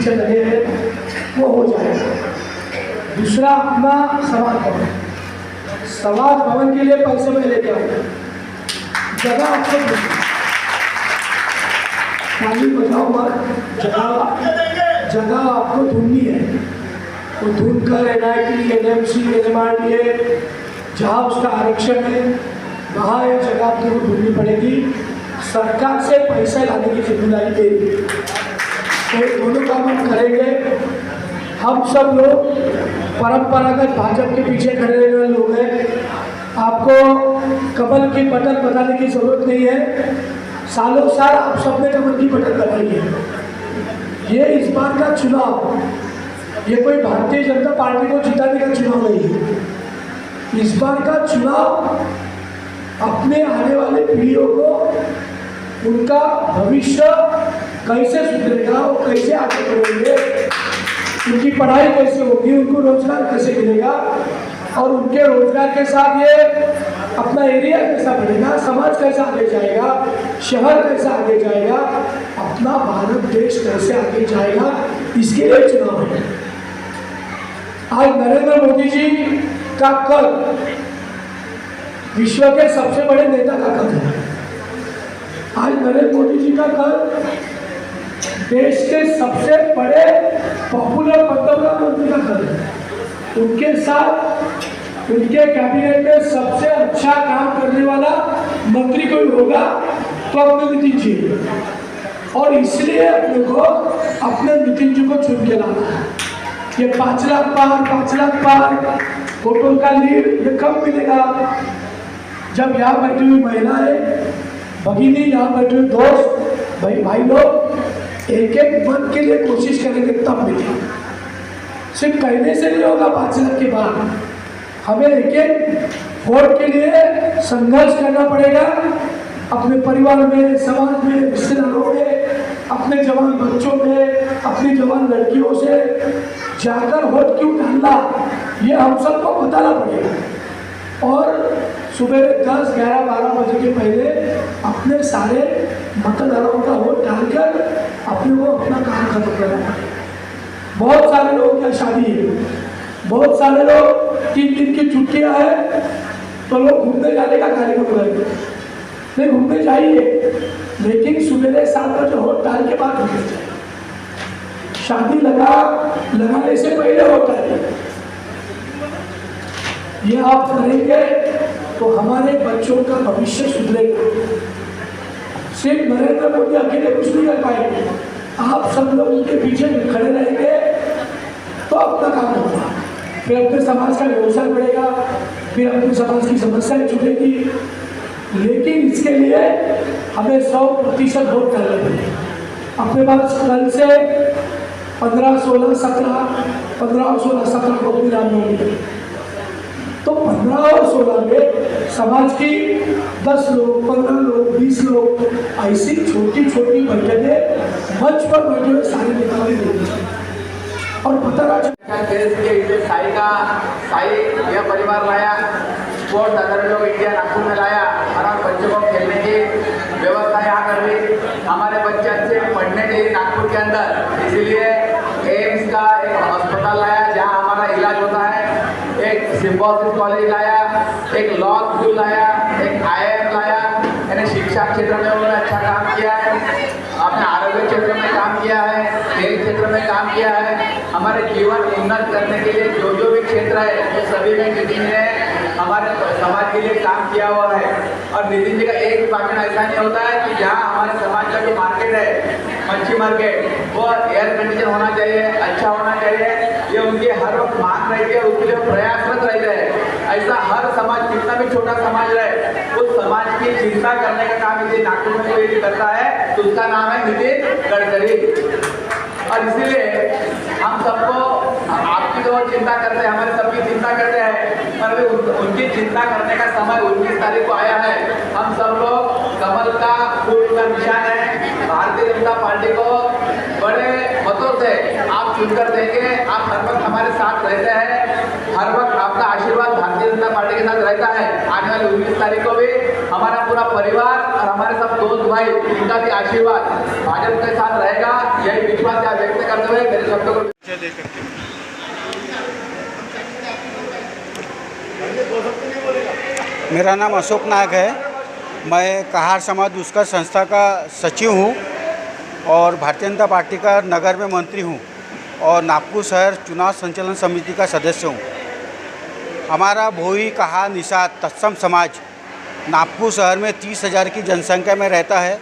पीछे लगे हैं वो हो जाएगा। दूसरा अपना समाज भवन, समाज भवन के लिए पैसे में लेके आऊँगा, जगह आपको खाली बताओ मत, जगह आपको ढूंढनी है, वो ढूंढ कर NIT, NMC, NMRDA जहाँ उसका आरक्षण है वहाँ ये जगह आपको ढूंढनी पड़ेगी। सरकार से पैसा लाने की जिम्मेदारी देगी, तो दोनों काम हम करेंगे। हम सब लोग परंपरागत भाजपा के पीछे खड़े रहने वाले लोग हैं। आपको कमल की बटन बताने की जरूरत नहीं है, सालों साल आप सबने कमल की बटन दबाई है। ये इस बार का चुनाव, ये कोई भारतीय जनता पार्टी को जिताने का चुनाव नहीं है। इस बार का चुनाव अपने आने वाले पीढ़ियों को उनका भविष्य कैसे सुधरेगा, वो कैसे आगे बढ़ेंगे, उनकी पढ़ाई कैसे होगी, उनको रोजगार कैसे मिलेगा और उनके रोजगार के साथ ये अपना एरिया कैसा बढ़ेगा, समाज कैसा आगे जाएगा, शहर कैसा आगे जाएगा, अपना भारत देश कैसे आगे जाएगा, इसके लिए चुनाव है। आज नरेंद्र मोदी जी का कल विश्व के सबसे बड़े नेता का कल है। आज नरेंद्र मोदी जी का कल देश के सबसे बड़े पॉपुलर प्रधानमंत्री का कल है। उनके साथ उनके कैबिनेट में सबसे अच्छा काम करने वाला मंत्री कोई होगा तो अपने नितिन जी, और इसलिए अपने को अपने नितिन जी को चुन के लाना है। ये 5 लाख पार वोटों का लीड ये कब मिलेगा? जब यहाँ बैठी हुई महिलाएं, भगिनी, यहाँ बैठे हुए दोस्त, भाई लोग एक एक मत के लिए कोशिश करेंगे तब मिलेगा। सिर्फ कहने से नहीं होगा। 5 लाख के बाद हमें एक एक वोट के लिए संघर्ष करना पड़ेगा। अपने परिवार में, समाज में, रिश्तेदारों में, अपने जवान बच्चों में, अपनी जवान लड़कियों से जाकर वोट क्यों डालना, ये हम सबको बताना पड़ेगा। और सुबह 10, 11, 12 बजे के पहले अपने सारे मतदाताओं का वोट डालकर अपने को अपना काम खत्म करना पड़ेगा। बहुत सारे लोग क्या शादी है, बहुत सारे लोग 3 दिन की छुट्टियां है तो लोग घूमने जाने का कार्यक्रम करेंगे। नहीं, घूमने जाइए, लेकिन सुबह 7 बजे वोट डाल के बाद घूमने जाइए। शादी लगाने से पहले वोट डालिए। ये आप करेंगे तो हमारे बच्चों का भविष्य सुधरेगा। सिर्फ नरेंद्र मोदी अकेले कुछ नहीं कर पाएंगे, आप सब लोग उनके पीछे खड़े रहेंगे तो अपना काम होगा। फिर अपने समाज का व्यवसाय बढ़ेगा, फिर अपने समाज की समस्याएं छूटेगी। लेकिन इसके लिए हमें 100% वोट डालने पड़ेगा। अपने पास कल से 15, 16, 17 को भी रामनवमी, तो 15 और 16 में समाज की 10 लोग, 15 लोग, 20 लोग ऐसी छोटी छोटी बैठकें मंच पर बैठे हुए सारे नेताओं ने देंगे। और पता साई यह परिवार लाया, स्पोर्ट्स अदर लोग इंडिया नागपुर में लाया और हम बच्चों को खेलने की व्यवस्था यहाँ कर दी। हमारे बच्चे अच्छे पढ़ने के लिए नागपुर के अंदर, इसीलिए एम्स का एक अस्पताल लाया जहाँ हमारा इलाज होता है। एक सिम्बोसिस कॉलेज लाया, एक लॉ स्कूल लाया, एक IIM लाया। यानी शिक्षा क्षेत्र में उन्होंने अच्छा काम किया है, अपने आरोग्य क्षेत्र में काम किया है, खेल क्षेत्र में काम किया है। हमारे जीवन उन्नत करने के लिए जो भी क्षेत्र है वो सभी में नितिन ने हमारे समाज के लिए काम किया हुआ है। और नितिन जी का एक भी भाषण ऐसा नहीं होता है कि जहाँ हमारे समाज का जो मार्केट है, मच्छी मार्केट, वो एयर कंडीशन होना चाहिए, अच्छा होना चाहिए। ये उनकी हर वक्त मांग रहती है, उसके लिए प्रयासरत रहते हैं। ऐसा हर समाज, कितना भी छोटा समाज रहे, उस समाज की चिंता करने का काम यदि नागपुर में कोई करता है तो उसका नाम है नितिन गडकरी। और इसीलिए हम सबको, आपकी तो चिंता करते हैं, हमारे सबकी चिंता करते हैं, पर अभी उनकी चिंता करने का समय 19 तारीख को आया है। हम सब लोग कमल का फूल का निशान है, भारतीय जनता पार्टी को बड़े मतों से आप चुनकर देंगे। आप हर वक्त हमारे साथ रहते हैं, हर वक्त आपका आशीर्वाद भारतीय जनता पार्टी के साथ रहता है। आने वाली 19 तारीख को भी हमारा पूरा परिवार और हमारे सब दोस्त भाई, उनका भी आशीर्वाद भाजपा के साथ रहेगा। यही विश्वास यहाँ व्यक्त करते हुए मेरे शब्दों को मेरा नाम अशोक नायक है। मैं कहार समाज दुष्कर संस्था का सचिव हूँ और भारतीय जनता पार्टी का नगर में मंत्री हूँ और नागपुर शहर चुनाव संचालन समिति का सदस्य हूँ। हमारा भोई कहार निषाद तत्सम समाज नागपुर शहर में 30,000 की जनसंख्या में रहता है।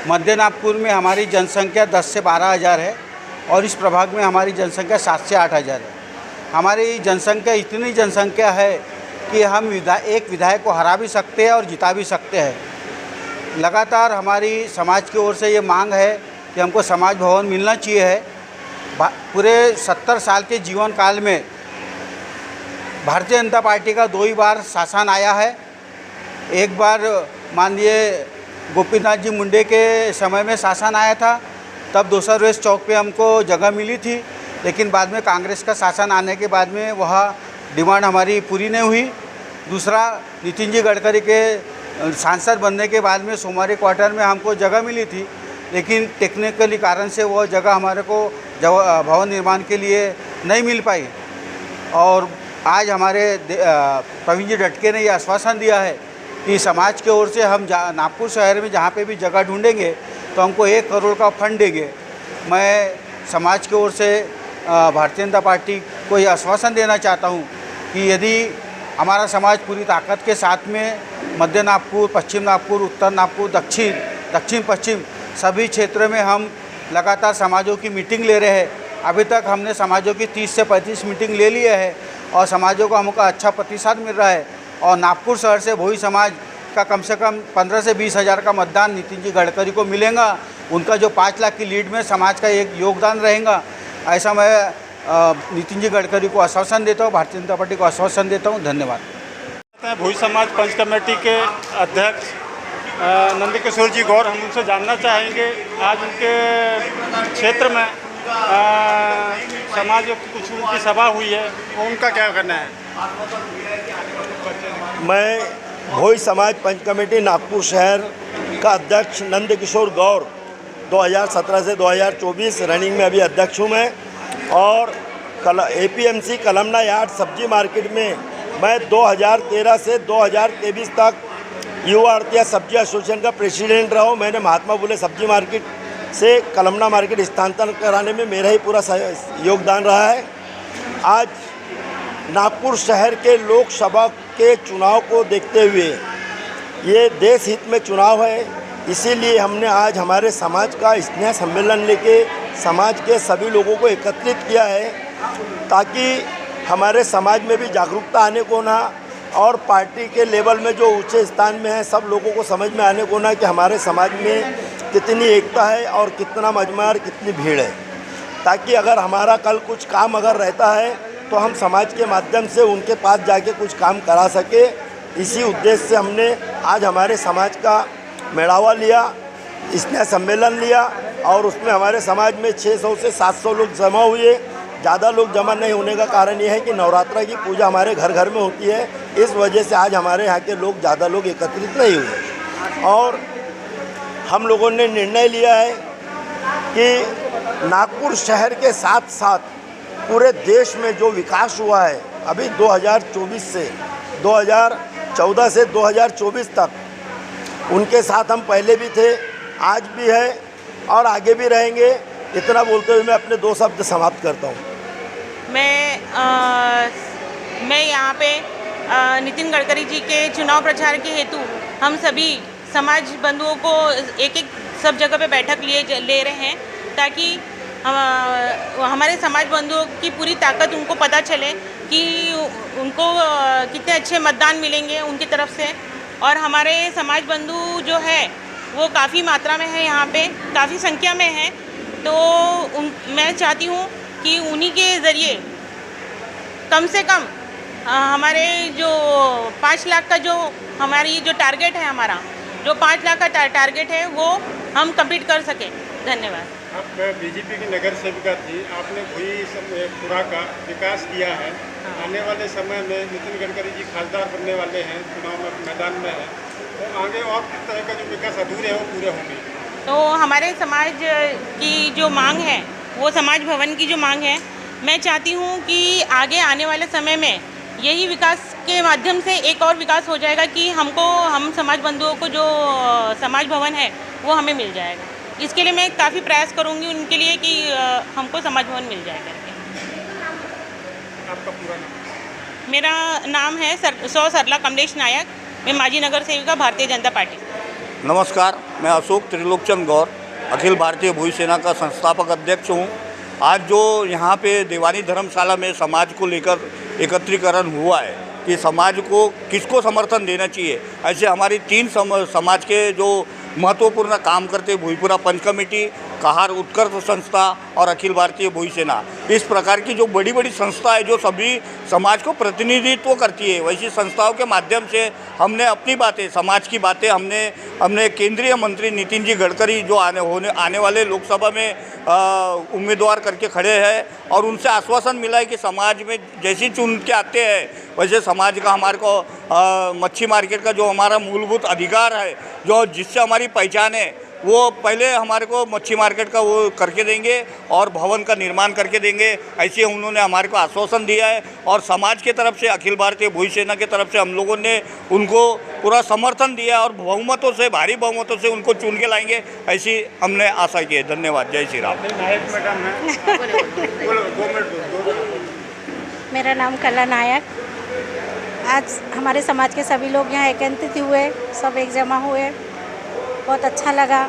मध्य नागपुर में हमारी जनसंख्या 10 से 12,000 है और इस प्रभाग में हमारी जनसंख्या 7 से 8,000 है। हमारी जनसंख्या इतनी जनसंख्या है कि हम एक विधायक को हरा भी सकते हैं और जिता भी सकते हैं। लगातार हमारी समाज की ओर से ये मांग है कि हमको समाज भवन मिलना चाहिए है। पूरे 70 साल के जीवन काल में भारतीय जनता पार्टी का 2 ही बार शासन आया है। एक बार माननीय गोपीनाथ जी मुंडे के समय में शासन आया था, तब 200 रेस चौक पे हमको जगह मिली थी, लेकिन बाद में कांग्रेस का शासन आने के बाद में वह डिमांड हमारी पूरी नहीं हुई। दूसरा, नितिन जी गडकरी के सांसद बनने के बाद में सोमवारी क्वार्टर में हमको जगह मिली थी, लेकिन टेक्निकली कारण से वो जगह हमारे को भवन निर्माण के लिए नहीं मिल पाई। और आज हमारे प्रवीण जी डटके ने ये आश्वासन दिया है कि समाज की ओर से हम नागपुर शहर में जहाँ पे भी जगह ढूंढेंगे तो हमको 1 करोड़ का फंड देंगे। मैं समाज की ओर से भारतीय जनता पार्टी को ये आश्वासन देना चाहता हूँ कि यदि हमारा समाज पूरी ताकत के साथ में मध्य नागपुर, पश्चिम नागपुर, उत्तर नागपुर, दक्षिण पश्चिम सभी क्षेत्रों में हम लगातार समाजों की मीटिंग ले रहे हैं। अभी तक हमने समाजों की 30 से 35 मीटिंग ले ली है और समाजों को हमको अच्छा प्रतिसाद मिल रहा है। और नागपुर शहर से भोई समाज का कम से कम 15 से 20 हज़ार का मतदान नितिन जी गडकरी को मिलेगा। उनका जो 5 लाख की लीड में समाज का एक योगदान रहेगा, ऐसा मैं नितिन जी गडकरी को आश्वासन देता हूँ, भारतीय जनता पार्टी को आश्वासन देता हूँ। धन्यवाद। भोई समाज पंच कमेटी के अध्यक्ष नंदकिशोर जी गौर, हम उनसे जानना चाहेंगे आज उनके क्षेत्र में समाज की कुछ उनकी सभा हुई है, उनका क्या कहना है। मैं भोई समाज पंच कमेटी नागपुर शहर का अध्यक्ष नंदकिशोर गौर 2017 से 2024 रनिंग में अभी अध्यक्ष हूँ मैं। और APMC कलमना यार्ड सब्जी मार्केट में मैं 2013 से 2023 तक युवा आड़तिया सब्जी एसोसिएशन का प्रेसिडेंट रहा हूँ। मैंने महात्मा फुले सब्जी मार्केट से कलमना मार्केट स्थानांतरण कराने में मेरा ही पूरा योगदान रहा है। आज नागपुर शहर के लोकसभा के चुनाव को देखते हुए ये देश हित में चुनाव है, इसीलिए हमने आज हमारे समाज का स्नेह सम्मेलन लेके समाज के सभी लोगों को एकत्रित किया है, ताकि हमारे समाज में भी जागरूकता आने को ना और पार्टी के लेवल में जो ऊंचे स्थान में है सब लोगों को समझ में आने को ना कि हमारे समाज में कितनी एकता है और कितना मजमा और कितनी भीड़ है, ताकि अगर हमारा कल कुछ काम अगर रहता है तो हम समाज के माध्यम से उनके पास जाके कुछ काम करा सके। इसी उद्देश्य से हमने आज हमारे समाज का मेड़ावा लिया, स्नेह सम्मेलन लिया और उसमें हमारे समाज में 600 से 700 लोग जमा हुए। ज़्यादा लोग जमा नहीं होने का कारण यह है कि नवरात्रा की पूजा हमारे घर घर में होती है, इस वजह से आज हमारे यहाँ के लोग ज़्यादा लोग एकत्रित नहीं हुए। और हम लोगों ने निर्णय लिया है कि नागपुर शहर के साथ साथ पूरे देश में जो विकास हुआ है अभी 2014 से 2024 तक, उनके साथ हम पहले भी थे, आज भी है और आगे भी रहेंगे। इतना बोलते हुए मैं अपने 2 शब्द समाप्त करता हूँ। मैं यहाँ पे नितिन गडकरी जी के चुनाव प्रचार के हेतु हम सभी समाज बंधुओं को एक सब जगह पे बैठक ले रहे हैं, ताकि हमारे समाज बंधुओं की पूरी ताकत उनको पता चले कि उनको कितने अच्छे मतदान मिलेंगे उनकी तरफ से। और हमारे समाज बंधु जो है वो काफ़ी मात्रा में है, यहाँ पे काफ़ी संख्या में है, तो मैं चाहती हूँ कि उन्हीं के ज़रिए कम से कम हमारे जो 5 लाख का जो हमारी जो टारगेट है, हमारा जो 5 लाख का टारगेट है वो हम कंप्लीट कर सकें। धन्यवाद। आप बीजेपी की नगर सेविका थी, आपने भोई पुरा का विकास किया है। आने वाले समय में नितिन गडकरी जी खासदार बनने वाले हैं, चुनाव में मैदान में है, तो आगे और किस तरह का जो विकास अधूरे है वो पूरे होंगे। तो हमारे समाज की जो मांग है वो समाज भवन की जो मांग है, मैं चाहती हूँ कि आगे आने वाले समय में यही विकास के माध्यम से एक और विकास हो जाएगा कि हम समाज बंधुओं को जो समाज भवन है वो हमें मिल जाएगा। इसके लिए मैं काफ़ी प्रयास करूँगी उनके लिए कि हमको समाज भवन मिल जाएगा। आपका पूरा नाम? मेरा नाम है सरला कमलेश नायक। मैं माजी नगर सेविका, भारतीय जनता पार्टी। नमस्कार, मैं अशोक त्रिलोकचंद गौर, अखिल भारतीय भूई सेना का संस्थापक अध्यक्ष हूँ। आज जो यहाँ पे दीवानी धर्मशाला में समाज को लेकर एकत्रीकरण हुआ है कि समाज को किसको समर्थन देना चाहिए, ऐसे हमारी 3 समाज के जो महत्वपूर्ण काम करते भूईपुरा पंच कमेटी, कहार उत्कर्ष संस्था और अखिल भारतीय भूई सेना, इस प्रकार की जो बड़ी बड़ी संस्था है जो सभी समाज को प्रतिनिधित्व करती है, वैसी संस्थाओं के माध्यम से हमने अपनी बातें, समाज की बातें हमने केंद्रीय मंत्री नितिन जी गडकरी जो आने वाले लोकसभा में उम्मीदवार करके खड़े हैं, और उनसे आश्वासन मिला है कि समाज में जैसी चुन के आते हैं वैसे समाज का हमारे को मच्छी मार्केट का जो हमारा मूलभूत अधिकार है, जो जिससे हमारी पहचान है, वो पहले हमारे को मच्छी मार्केट का वो करके देंगे और भवन का निर्माण करके देंगे, ऐसे उन्होंने हमारे को आश्वासन दिया है। और समाज के तरफ से, अखिल भारतीय भूई सेना के तरफ से हम लोगों ने उनको पूरा समर्थन दिया और बहुमतों से, भारी बहुमतों से उनको चुन के लाएंगे, ऐसी हमने आशा की है। धन्यवाद। जय श्री राम। नायक मैडम है, बोलो 2 मिनट। मेरा नाम कला नायक। आज हमारे समाज के सभी लोग यहाँ एकत्रित हुए, सब एक जमा हुए, बहुत अच्छा लगा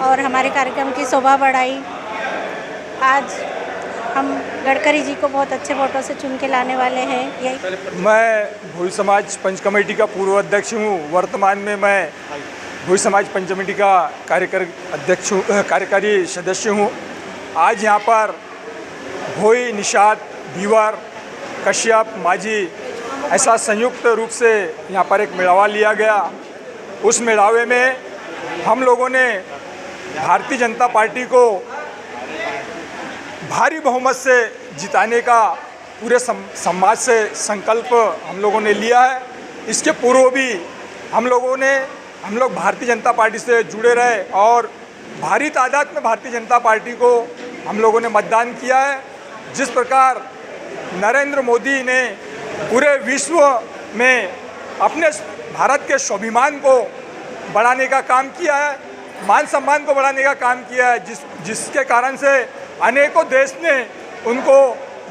और हमारे कार्यक्रम की शोभा बढ़ाई। आज हम गडकरी जी को बहुत अच्छे वोटों से चुन के लाने वाले हैं। यही मैं भूई समाज पंच कमेटी का पूर्व अध्यक्ष हूँ। वर्तमान में मैं भूई समाज पंच कमेटी का कार्यकारी सदस्य हूँ। आज यहाँ पर भोई, निषाद, दीवर, कश्यप, माझी ऐसा संयुक्त रूप से यहाँ पर एक मेड़ावा लिया गया। उस मेड़ावे में हम लोगों ने भारतीय जनता पार्टी को भारी बहुमत से जिताने का पूरे समाज से संकल्प हम लोगों ने लिया है। इसके पूर्व भी हम लोग भारतीय जनता पार्टी से जुड़े रहे और भारी तादाद में भारतीय जनता पार्टी को हम लोगों ने मतदान किया है। जिस प्रकार नरेंद्र मोदी ने पूरे विश्व में अपने भारत के स्वाभिमान को बढ़ाने का काम किया है, मान सम्मान को बढ़ाने का काम किया है, जिसके कारण से अनेकों देश ने उनको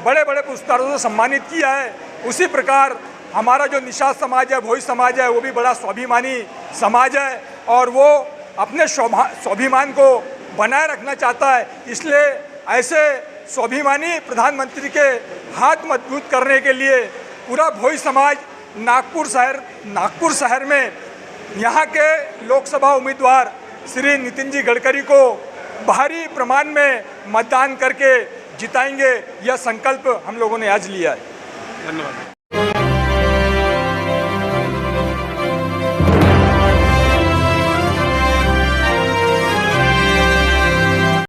बड़े बड़े पुरस्कारों से सम्मानित किया है। उसी प्रकार हमारा जो निषाद समाज है, भोई समाज है, वो भी बड़ा स्वाभिमानी समाज है और वो अपने स्वाभिमान को बनाए रखना चाहता है। इसलिए ऐसे स्वाभिमानी प्रधानमंत्री के हाथ मजबूत करने के लिए पूरा भोई समाज नागपुर शहर में यहाँ के लोकसभा उम्मीदवार श्री नितिन जी गडकरी को भारी प्रमाण में मतदान करके जिताएंगे, यह संकल्प हम लोगों ने आज लिया है। धन्यवाद।